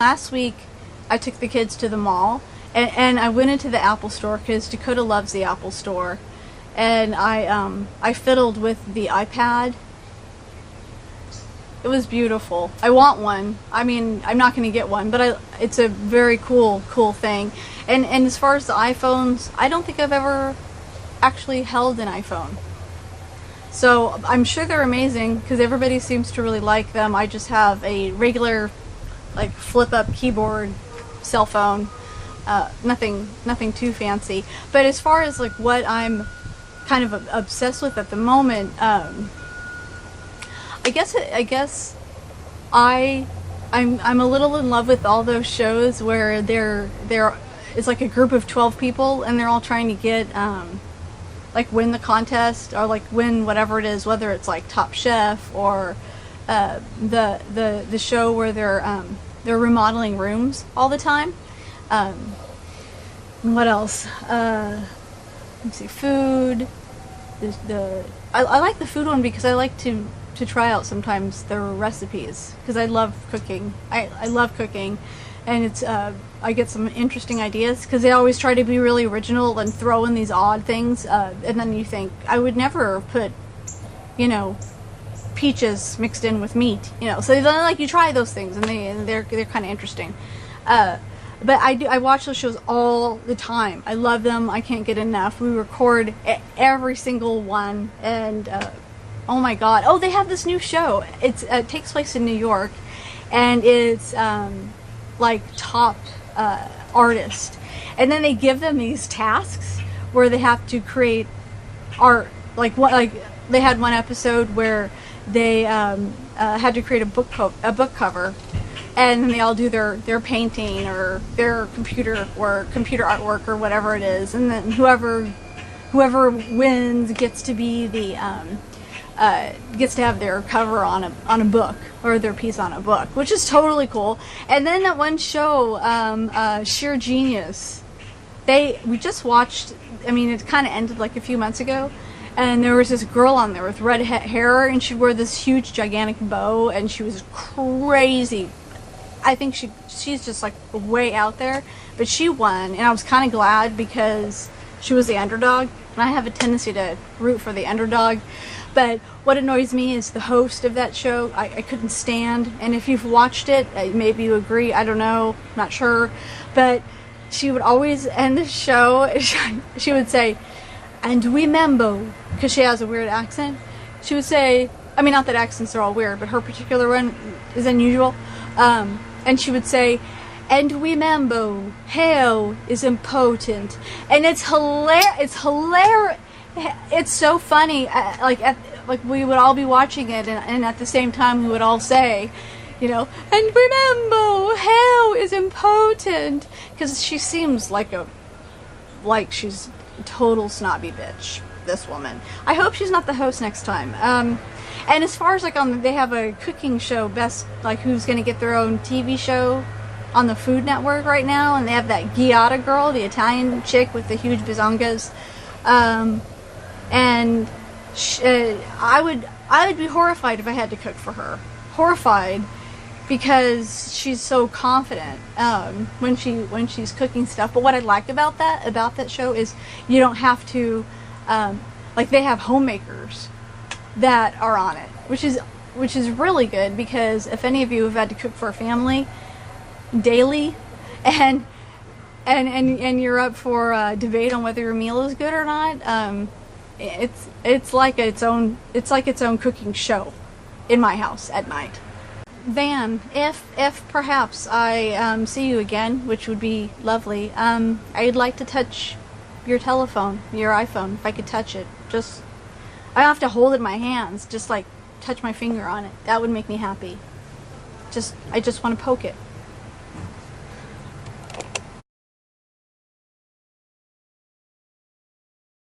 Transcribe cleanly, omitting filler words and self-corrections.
Last week, I took the kids to the mall, and I went into the Apple store because Dakota loves the Apple store, and I fiddled with the iPad. It was beautiful. I want one. I mean, I'm not going to get one, but it's a very cool thing. And as far as the iPhones, I don't think I've ever actually held an iPhone. So I'm sure they're amazing because everybody seems to really like them. I just have a regular, like, flip-up keyboard cell phone. Nothing too fancy. But as far as like what I'm kind of obsessed with at the moment, I guess I'm a little in love with all those shows where it's like a group of 12 people and they're all trying to get like win the contest or like win whatever it is, whether it's like Top Chef or the show where they're remodeling rooms all the time. What else? Let me see. Food. I like the food one because I like to try out sometimes their recipes because I love cooking. I love cooking, and it's I get some interesting ideas because they always try to be really original and throw in these odd things, and then you think I would never put, peaches mixed in with meat, So then, like, you try those things and they're kind of interesting. But I watch those shows all the time. I love them. I can't get enough. We record every single one, and oh my god! Oh, they have this new show. It takes place in New York, and it's like top artist, and then they give them these tasks where they have to create art. Like they had one episode where they had to create a book cover. And they all do their painting or their computer artwork or whatever it is, and then whoever wins gets to be the gets to have their cover on a book or their piece on a book, which is totally cool. And then that one show, Sheer Genius, we just watched. I mean, it kind of ended like a few months ago. And there was this girl on there with red hair, and she'd wear this huge, gigantic bow, and she was crazy. I think she's just like way out there, but she won, and I was kind of glad because she was the underdog, and I have a tendency to root for the underdog. But what annoys me is the host of that show. I couldn't stand, and if you've watched it, maybe you agree. I don't know, not sure, but she would always end the show. She would say, "And remember," because she has a weird accent. She would say, I mean, not that accents are all weird, but her particular one is unusual. And she would say, "And remember, hell is important." And it's hilarious. It's hilarious. It's so funny. Like we would all be watching it, and at the same time we would all say, "And remember, hell is important," because she seems like she's a total snobby bitch. This woman. I hope she's not the host next time. And as far as like they have a cooking show, best like who's gonna get their own TV show on the Food Network right now, and they have that Giada girl, the Italian chick with the huge bazongas, and I would be horrified if I had to cook for her. Horrified because she's so confident when she's cooking stuff. But what I like about that show is you don't have to like they have homemakers that are on it, which is really good because if any of you have had to cook for a family daily and you're up for a debate on whether your meal is good or not, it's like its own cooking show in my house at night. Van, if perhaps I see you again, which would be lovely, I'd like to touch your telephone, your iPhone, if I could touch it. I don't have to hold it in my hands, just like touch my finger on it. That would make me happy. I just want to poke it.